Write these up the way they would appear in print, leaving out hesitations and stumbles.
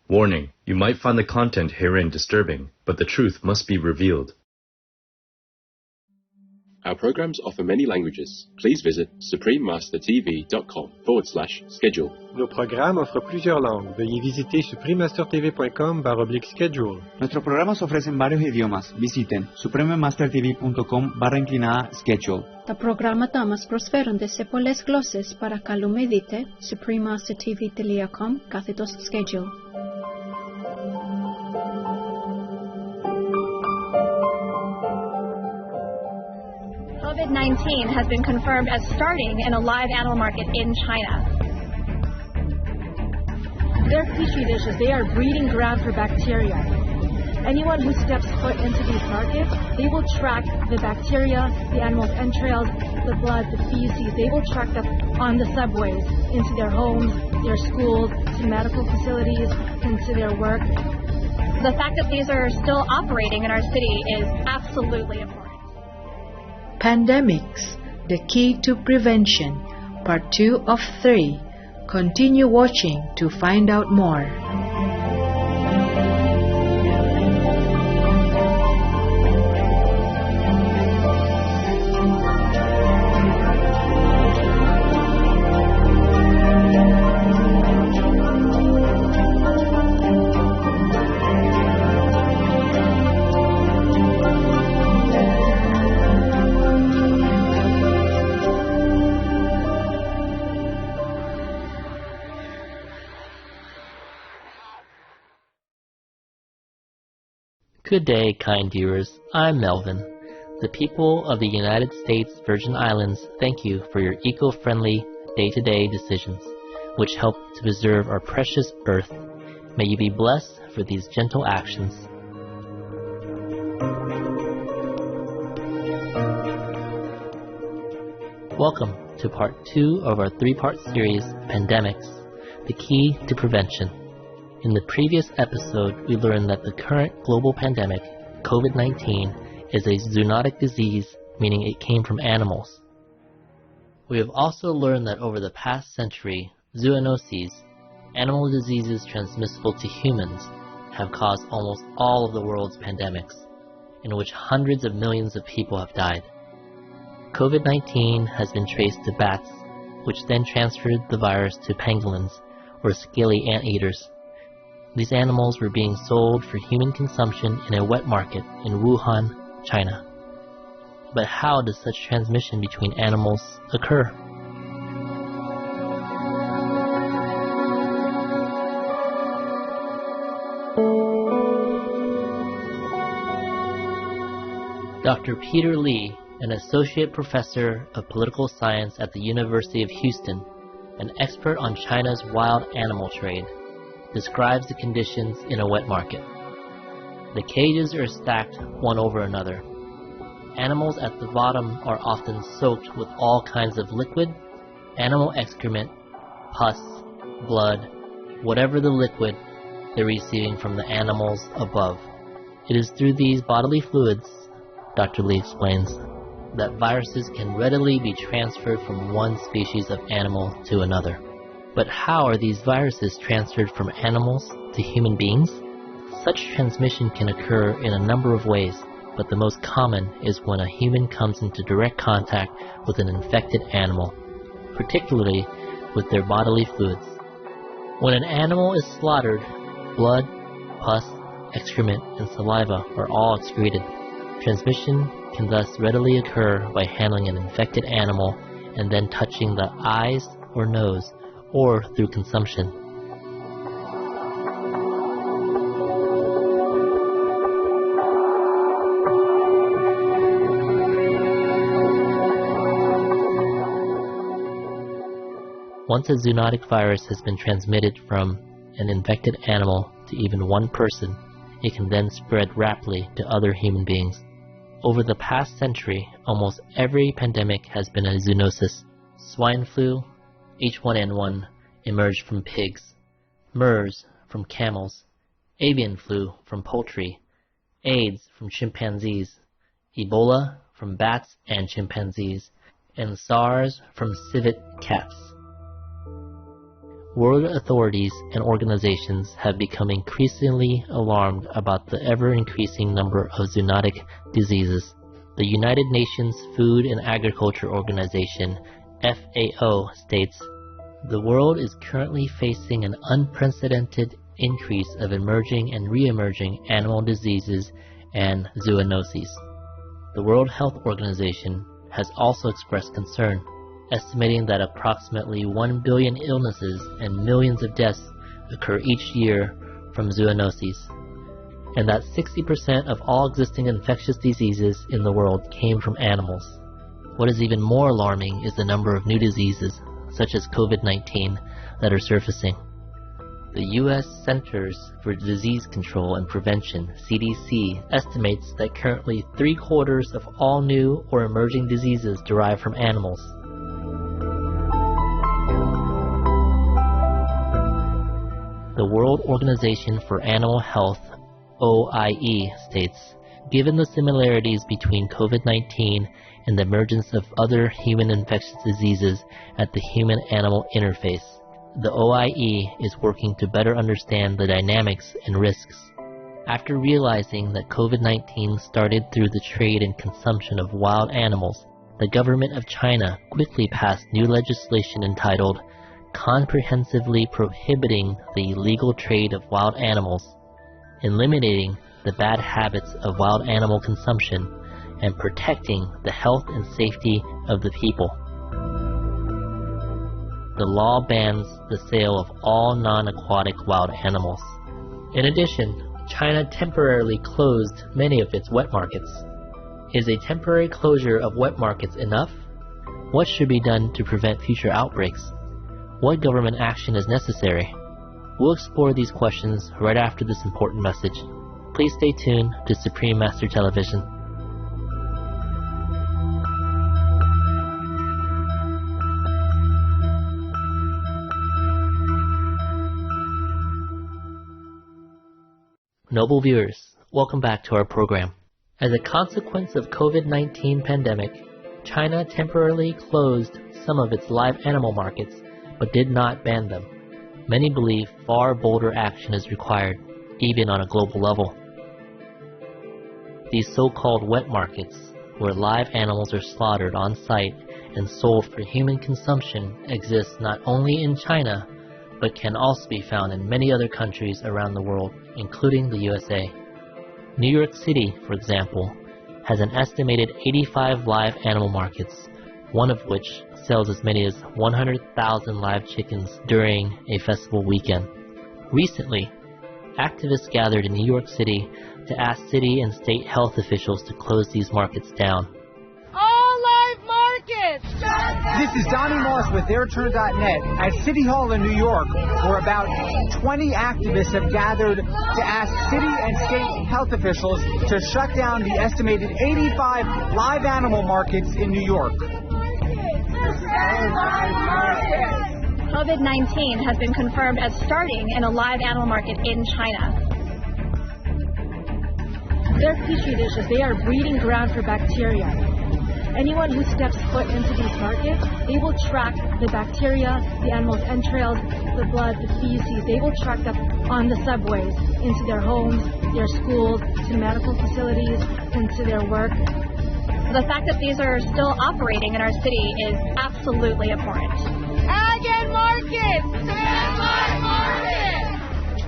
Warning: you might find the content herein disturbing, but the truth must be revealed. Our programs offer many languages. Please visit suprememastertv.com/schedule. Nos programas offrent plusieurs langues. Veuillez visiter suprememastertv.com/schedule. Nuestros programas ofrecen varios idiomas. Visiten suprememastertv.com/schedule. Τα προγράμματα μας προσφέρονται σε πολλές γλώσσες. Παρακαλούμε δείτε suprememastertv.com/schedule. COVID-19 has been confirmed as starting in a live animal market in China. They're petri dishes. They are breeding grounds for bacteria. Anyone who steps foot into these markets, they will track the bacteria, the animal's entrails, the blood, the feces. They will track them on the subways, into their homes, their schools, to medical facilities, into their work. The fact that these are still operating in our city is absolutely important. Pandemics, the key to prevention, part 2 of 3. Continue watching to find out more. Good day, kind viewers. I'm Melvin. The people of the United States Virgin Islands thank you for your eco-friendly day-to-day decisions, which help to preserve our precious Earth. May you be blessed for these gentle actions. Welcome to part 2 of our 3-part series, Pandemics, the Key to Prevention. In the previous episode, we learned that the current global pandemic, COVID-19, is a zoonotic disease, meaning it came from animals. We have also learned that over the past century, zoonoses, animal diseases transmissible to humans, have caused almost all of the world's pandemics, in which hundreds of millions of people have died. COVID-19 has been traced to bats, which then transferred the virus to pangolins, or scaly anteaters. These animals were being sold for human consumption in a wet market in Wuhan, China. But how does such transmission between animals occur? Dr. Peter Lee, an associate professor of political science at the University of Houston, an expert on China's wild animal trade, describes the conditions in a wet market. The cages are stacked one over another. Animals at the bottom are often soaked with all kinds of liquid, animal excrement, pus, blood, whatever the liquid they're receiving from the animals above. It is through these bodily fluids, Dr. Lee explains, that viruses can readily be transferred from one species of animal to another. But how are these viruses transferred from animals to human beings? Such transmission can occur in a number of ways, but the most common is when a human comes into direct contact with an infected animal, particularly with their bodily fluids. When an animal is slaughtered, blood, pus, excrement, and saliva are all excreted. Transmission can thus readily occur by handling an infected animal and then touching the eyes or nose, or through consumption. Once a zoonotic virus has been transmitted from an infected animal to even one person, it can then spread rapidly to other human beings. Over the past century, almost every pandemic has been a zoonosis. Swine flu, H1N1 emerged from pigs, MERS from camels, avian flu from poultry, AIDS from chimpanzees, Ebola from bats and chimpanzees, and SARS from civet cats. world authorities and organizations have become increasingly alarmed about the ever-increasing number of zoonotic diseases. The United Nations Food and Agriculture Organization, FAO, states, "The world is currently facing an unprecedented increase of emerging and re-emerging animal diseases and zoonoses." The World Health Organization has also expressed concern, estimating that approximately 1 billion illnesses and millions of deaths occur each year from zoonoses, and that 60% of all existing infectious diseases in the world came from animals. What is even more alarming is the number of new diseases, such as COVID-19, that are surfacing. The U.S. Centers for Disease Control and Prevention, CDC, estimates that currently 3/4 of all new or emerging diseases derive from animals. The World Organization for Animal Health, OIE, states, "Given the similarities between COVID-19 and the emergence of other human infectious diseases at the human-animal interface, the OIE is working to better understand the dynamics and risks." After realizing that COVID-19 started through the trade and consumption of wild animals, the government of China quickly passed new legislation entitled "Comprehensively Prohibiting the Illegal Trade of Wild Animals," eliminating the bad habits of wild animal consumption and protecting the health and safety of the people. The law bans the sale of all non-aquatic wild animals. In addition, China temporarily closed many of its wet markets. Is a temporary closure of wet markets enough? What should be done to prevent future outbreaks? What government action is necessary? We'll explore these questions right after this important message. Please stay tuned to Supreme Master Television. Noble viewers, welcome back to our program. As a consequence of COVID-19 pandemic, China temporarily closed some of its live animal markets, but did not ban them. Many believe far bolder action is required, even on a global level. These so-called wet markets, where live animals are slaughtered on site and sold for human consumption, exist not only in China, but can also be found in many other countries around the world, including the USA. New York City, for example, has an estimated 85 live animal markets, one of which sells as many as 100,000 live chickens during a festival weekend. Recently, activists gathered in New York City to ask city and state health officials to close these markets down. All live markets! This is Donnie Moss with AirTurn.net at City Hall in New York, where about 20 activists have gathered to ask city and state health officials to shut down the estimated 85 live animal markets in New York. COVID-19 has been confirmed as starting in a live animal market in China. They're petri dishes. They are breeding ground for bacteria. Anyone who steps foot into these markets, they will track the bacteria, the animal's entrails, the blood, the feces. They will track that on the subways, into their homes, their schools, to medical facilities, into their work. The fact that these are still operating in our city is absolutely abhorrent. Ag and markets! Ag markets!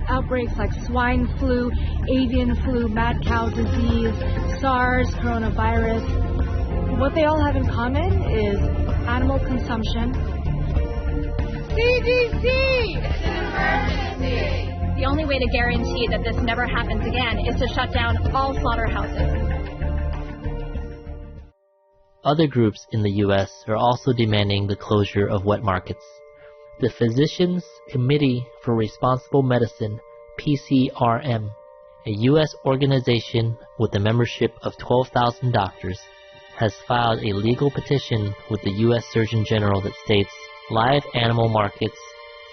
Outbreaks like swine flu, avian flu, mad cow disease, SARS, coronavirus. What they all have in common is animal consumption. CDC! It's an emergency! The only way to guarantee that this never happens again is to shut down all slaughterhouses. Other groups in the U.S. are also demanding the closure of wet markets. The Physicians Committee for Responsible Medicine, PCRM, a U.S. organization with a membership of 12,000 doctors, has filed a legal petition with the U.S. Surgeon General that states live animal markets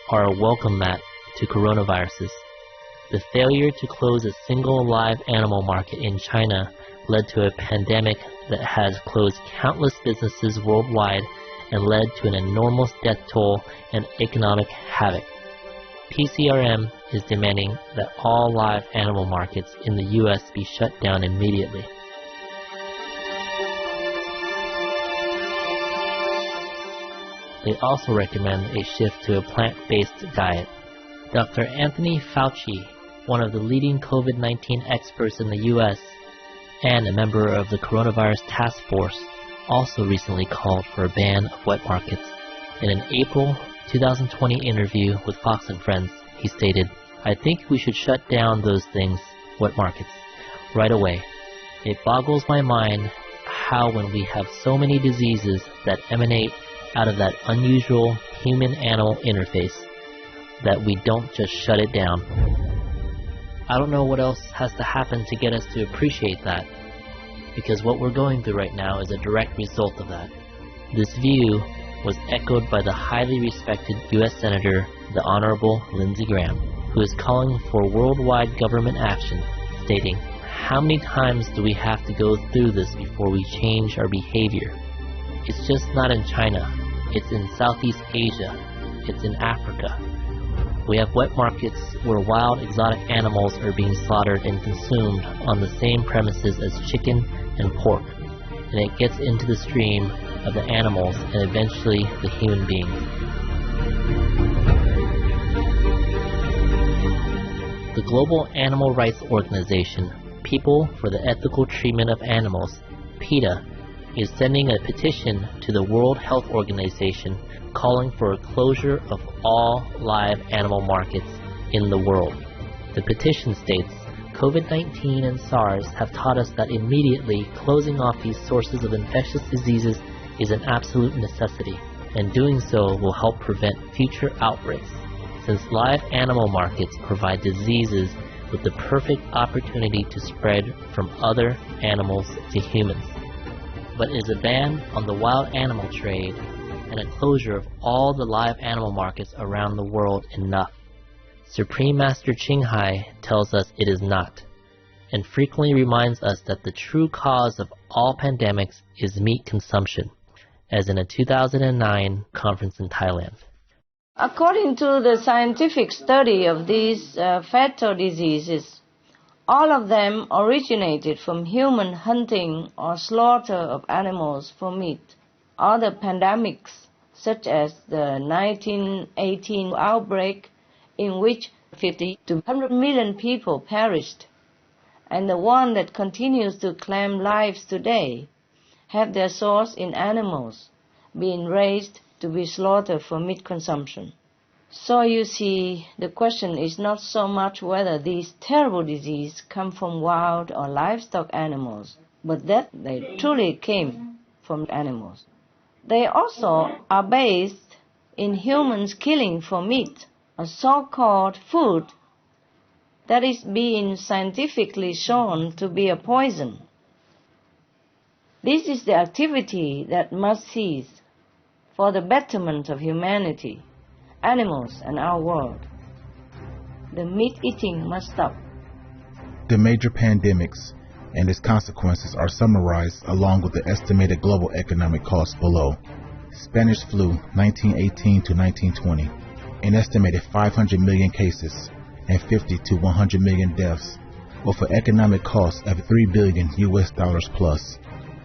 are a welcome mat to coronaviruses. The failure to close a single live animal market in China led to a pandemic that has closed countless businesses worldwide and led to an enormous death toll and economic havoc. PCRM is demanding that all live animal markets in the U.S. be shut down immediately. They also recommend a shift to a plant-based diet. Dr. Anthony Fauci, one of the leading COVID-19 experts in the U.S. and a member of the Coronavirus Task Force, also recently called for a ban of wet markets. In an April 2020 interview with Fox and Friends, he stated, "I think we should shut down those things, wet markets, right away. It boggles my mind how when we have so many diseases that emanate out of that unusual human-animal interface, that we don't just shut it down." I don't know what else has to happen to get us to appreciate that, because what we're going through right now is a direct result of that. This view was echoed by the highly respected U.S. Senator, the Honorable Lindsey Graham, who is calling for worldwide government action, stating, "How many times do we have to go through this before we change our behavior? It's just not in China. It's in Southeast Asia. It's in Africa. We have wet markets where wild exotic animals are being slaughtered and consumed on the same premises as chicken and pork, and it gets into the stream of the animals and eventually the human beings." The global animal rights organization, People for the Ethical Treatment of Animals, PETA, is sending a petition to the World Health Organization calling for a closure of all live animal markets in the world. The petition states, "COVID-19 and SARS have taught us that immediately closing off these sources of infectious diseases is an absolute necessity, and doing so will help prevent future outbreaks, since live animal markets provide diseases with the perfect opportunity to spread from other animals to humans." But is a ban on the wild animal trade and a closure of all the live animal markets around the world enough? Supreme Master Ching Hai tells us it is not, and frequently reminds us that the true cause of all pandemics is meat consumption, as in a 2009 conference in Thailand. According to the scientific study of these fatal diseases, all of them originated from human hunting or slaughter of animals for meat. Other pandemics, such as the 1918 outbreak, in which 50 to 100 million people perished, and the one that continues to claim lives today, have their source in animals being raised to be slaughtered for meat consumption. So you see, the question is not so much whether these terrible diseases come from wild or livestock animals, but that they truly came from animals. They also are based in humans killing for meat, a so-called food that is being scientifically shown to be a poison. This is the activity that must cease for the betterment of humanity, animals, and our world. The meat eating must stop. The major pandemics and its consequences are summarized along with the estimated global economic costs below. Spanish flu, 1918 to 1920, an estimated 500 million cases and 50 to 100 million deaths, with an economic cost of $3 billion plus,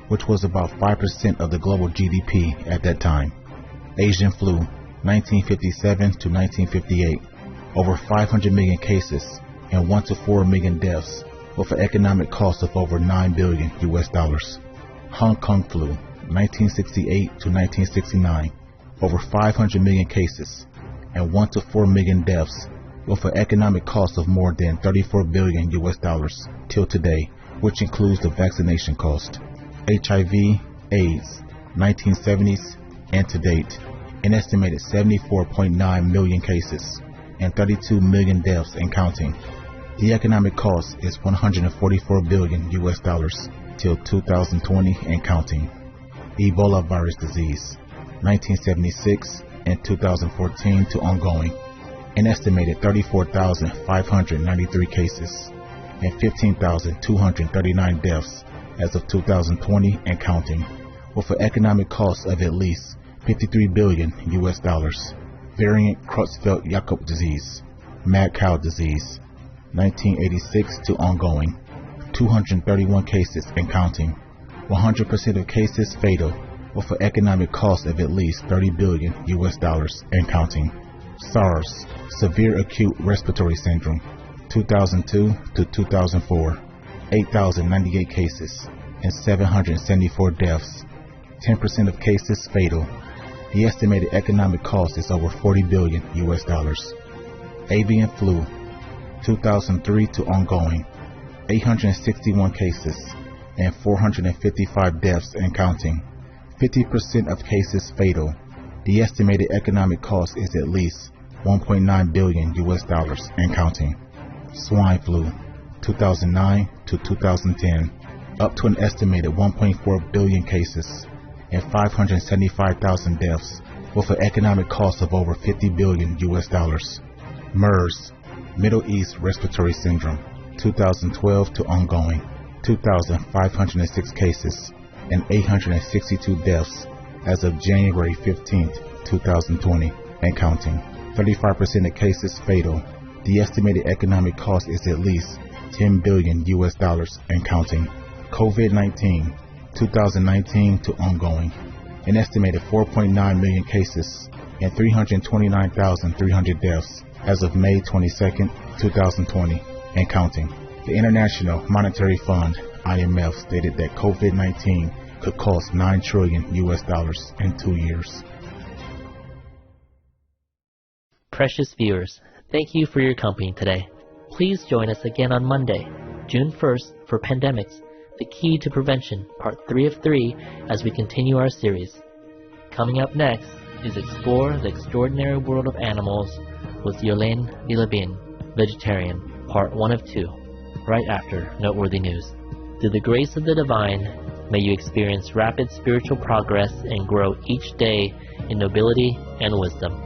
which was about 5% of the global GDP at that time. Asian flu, 1957 to 1958, over 500 million cases and 1 to 4 million deaths, with an economic cost of over $9 billion. Hong Kong flu, 1968 to 1969, over 500 million cases and 1 to 4 million deaths, with an economic cost of more than $34 billion till today, which includes the vaccination cost. HIV, AIDS, 1970s and to date, an estimated 74.9 million cases and 32 million deaths and counting. The economic cost is $144 billion till 2020 and counting. Ebola virus disease, 1976 and 2014 to ongoing, an estimated 34,593 cases and 15,239 deaths as of 2020 and counting, with an economic cost of at least $53 billion US. Variant Creutzfeldt-Jakob disease, mad cow disease, 1986 to ongoing, 231 cases and counting. 100% of cases fatal, with an economic cost of at least $30 billion US and counting. SARS, severe acute respiratory syndrome, 2002 to 2004, 8,098 cases and 774 deaths. 10% of cases fatal. The estimated economic cost is over $40 billion US. Avian flu, 2003 to ongoing, 861 cases and 455 deaths and counting. 50% of cases fatal. The estimated economic cost is at least $1.9 billion US and counting. Swine flu, 2009 to 2010, up to an estimated 1.4 billion cases and 575,000 deaths, with an economic cost of over $50 billion US. MERS, Middle East Respiratory Syndrome, 2012 to ongoing, 2,506 cases and 862 deaths as of January 15, 2020, and counting. 35% of cases fatal. The estimated economic cost is at least $10 billion US and counting. COVID-19, 2019 to ongoing, an estimated 4.9 million cases and 329,300 deaths as of May 22, 2020, and counting. The International Monetary Fund, IMF, stated that COVID-19 could cost $9 trillion US in 2 years. Precious viewers, thank you for your company today. Please join us again on Monday, June 1st, for Pandemics, the Key to Prevention, Part 3 of 3, as we continue our series. Coming up next is Explore the Extraordinary World of Animals with Yolaine Villabin, Vegetarian, Part 1 of 2, right after Noteworthy News. Through the grace of the divine, may you experience rapid spiritual progress and grow each day in nobility and wisdom.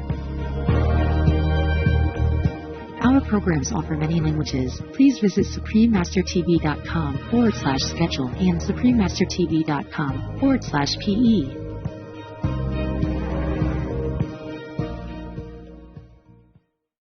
Our programs offer many languages. Please visit suprememastertv.com/schedule and suprememastertv.com/PE